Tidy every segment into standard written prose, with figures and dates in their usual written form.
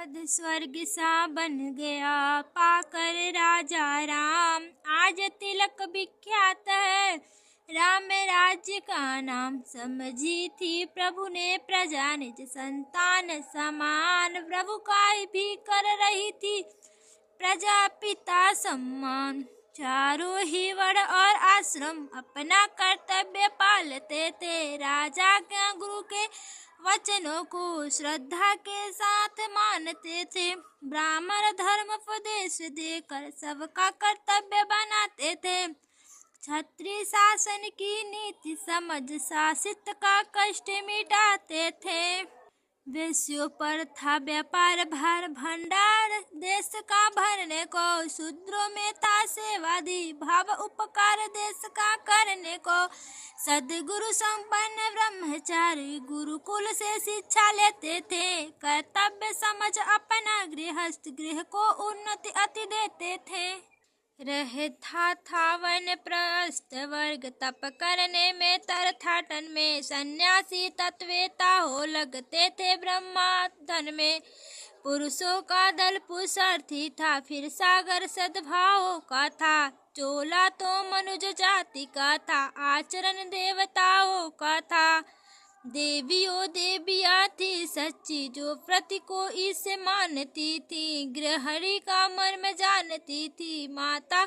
पद स्वर्ग सा बन गया पाकर राजा राम। आज तिलक विख्यात है राम राज्य का नाम। समझी थी प्रभु ने प्रजा निज संतान समान। प्रभु का भी कर रही थी प्रजा पिता सम्मान। चारों ही वर्ण और आश्रम अपना कर्तव्य पालते थे। राजा क्या गुरु के वचनों को श्रद्धा के साथ मानते थे। ब्राह्मण धर्म उपदेश देकर सबका कर्तव्य बनाते थे। क्षत्रिय शासन की नीति समझ शासित का कष्ट मिटाते थे। वेश्यों पर था व्यापार भार भंडार देश का भरने को। शूद्रों में था सेवादि भाव उपकार देश का करने को। सद्गुरु संपन्न ब्रह्मचारी गुरुकुल से शिक्षा लेते थे। कर्तव्य समझ अपना गृहस्थ गृह को उन्नति अति देते थे। रहे था वानप्रस्थ वर्ग तप करने में तीर्थाटन में। सन्यासी तत्वेता हो लगते थे ब्रह्माधन में। पुरुषों का दल पुरुषार्थी था फिर सागर सद्भावों का था। चोला तो मनुज जाति का था आचरण देवताओं का था। देवियों देविया थी सच्ची जो प्रति को इसे मानती थी। गृहणी का मर्म जानती थी माता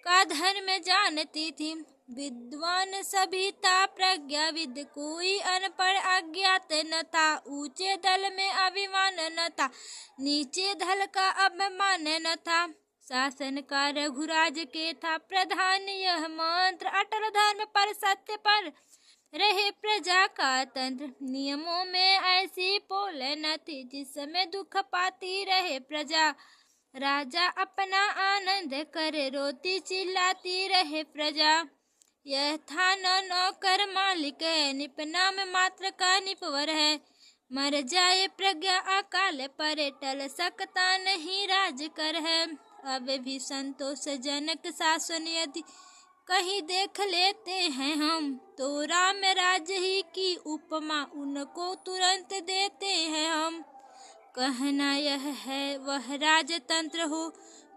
का धर्म जानती थी। विद्वान सभी था प्रज्ञाविद कोई अनपढ़ अज्ञात न था। ऊंचे दल में अभिमान न था नीचे दल का अपमान न था। शासन का रघुराज के था प्रधान यह मंत्र। अटल धर्म पर सत्य पर रहे प्रजा का तंत्र। नियमों में ऐसी पोल न थी जिसमें दुख पाती रहे प्रजा। राजा अपना आनंद करे रोती चिल्लाती रहे प्रजा। यह था न नौकर मालिक है निपनाम मात्र का निपवर है। मर जाए प्रज्ञा अकाल पर टल सकता नहीं राज कर है। अब भी संतोषजनक शासन यदि कहीं देख लेते हैं हम तो राम राज्य ही की उपमा उनको तुरंत देते हैं हम। कहना यह है वह राजतंत्र हो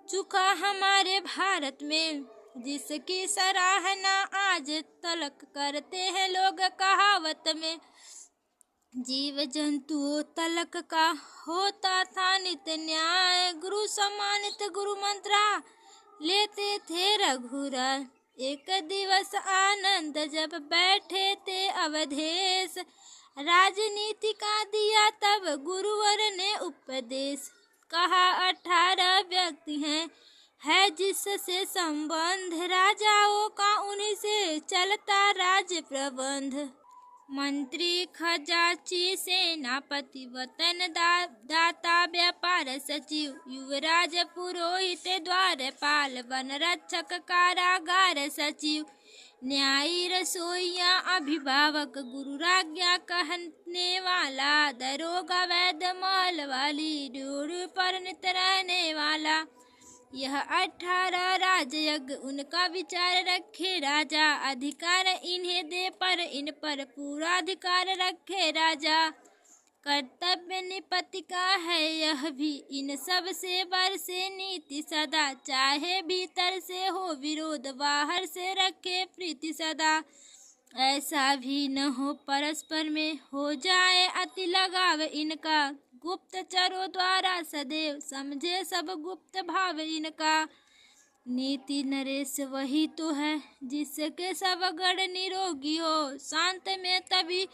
चुका हमारे भारत में जिसकी सराहना आज तलक करते हैं लोग कहावत में। जीव जंतुओं तलक का होता था नित्य न्याय। गुरु सम्मानित गुरु मंत्रा लेते थे रघुराय। एक दिवस आनंद जब बैठे थे अवधेश। राजनीति का दिया तब गुरुवर ने उपदेश। कहा 18 व्यक्ति हैं है जिससे संबंध। राजाओं का उन्हीं से चलता राज्य प्रबंध। मंत्री खजांची सेनापति वतन दाता व्यापार सचिव। युवराज पुरोहित द्वारपाल वन रक्षक कारागार सचिव। न्यायी रसोइया अभिभावक गुरु राज्ञा कहने वाला। दरोगा वैद्य महल वाली ड्यूटी पर नित रहने वाला। यह 18 राजयज्ञ उनका विचार रखे राजा। अधिकार इन्हें दे पर इन पर पूरा अधिकार रखे राजा। कर्तव्य निपति का है यह भी इन सब से बरसे नीति सदा। चाहे भीतर से हो विरोध बाहर से रखे प्रीति सदा। ऐसा भी न हो परस्पर में हो जाए अति लगाव इनका। गुप्तचरों द्वारा सदैव समझे सब गुप्त भाव इनका। नीति नरेश वही तो है जिसके सब गण निरोगी हो। शांत में तभी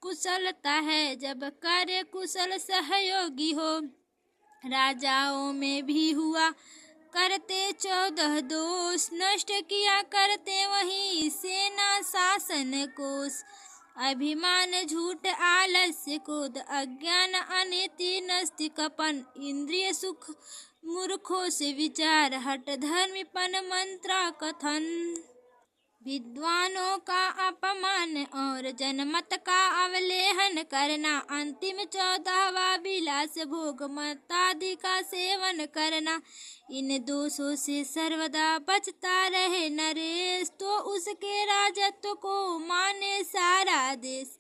कुशलता है जब कार्य कुशल सहयोगी हो। राजाओं में भी हुआ करते 14 दोष। नष्ट किया करते वही सेना शासन कोष। अभिमान झूठ आलस्य क्रोध अज्ञान अनीति नस्तिकपन। इंद्रिय सुख मूर्खों से विचार हट धर्मीपन मंत्रा कथन। विद्वानों का अपमान और जनमत का अवलेहन करना। अंतिम 14वां विलास भोग मतादि का सेवन करना। इन दोषों से सर्वदा बचता रहे नरेश तो उसके राजत्व को माने सारा देश।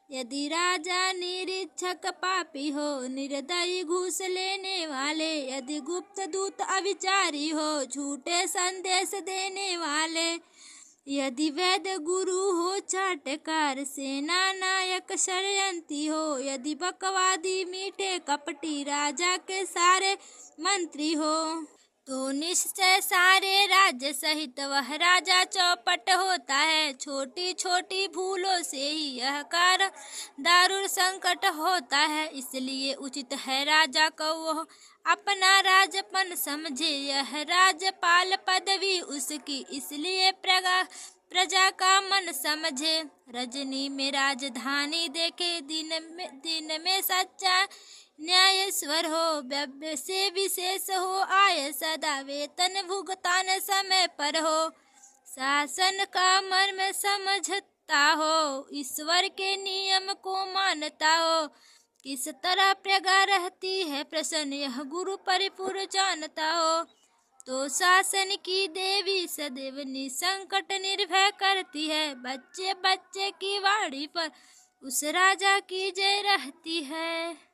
यदि राजा निरीक्षक पापी हो, निर्दयी घूस लेने वाले, यदि गुप्त दूत अविचारी हो, झूठे संदेश देने वाले, यदि वैद्य गुरु हो चाटकार, सेना नायक षड्यंत्री हो, यदि बकवादी मीठे कपटी राजा के सारे मंत्री हो, तो निश्चय सारे राज्य सहित वह राजा चौपट होता है। छोटी छोटी भूलों से ही यह कारण दारुण संकट होता है। इसलिए उचित है राजा को वह अपना राजपन समझे, यह राजपाल पदवी उसकी, इसलिए प्रजा का मन समझे। रजनी में राजधानी देखे, दिन में सच्चा न्यायेश्वर हो, व्यय से विशेष हो आय सदा, वेतन भुगतान समय पर हो, शासन का मर्म समझता हो, ईश्वर के नियम को मानता हो, किस तरह प्रजा रहती है प्रसन्न यह गुरु परिपूर्ण जानता हो, तो शासन की देवी सदैव निसंकट निर्भय करती है। बच्चे बच्चे की वाणी पर उस राजा की जय रहती है।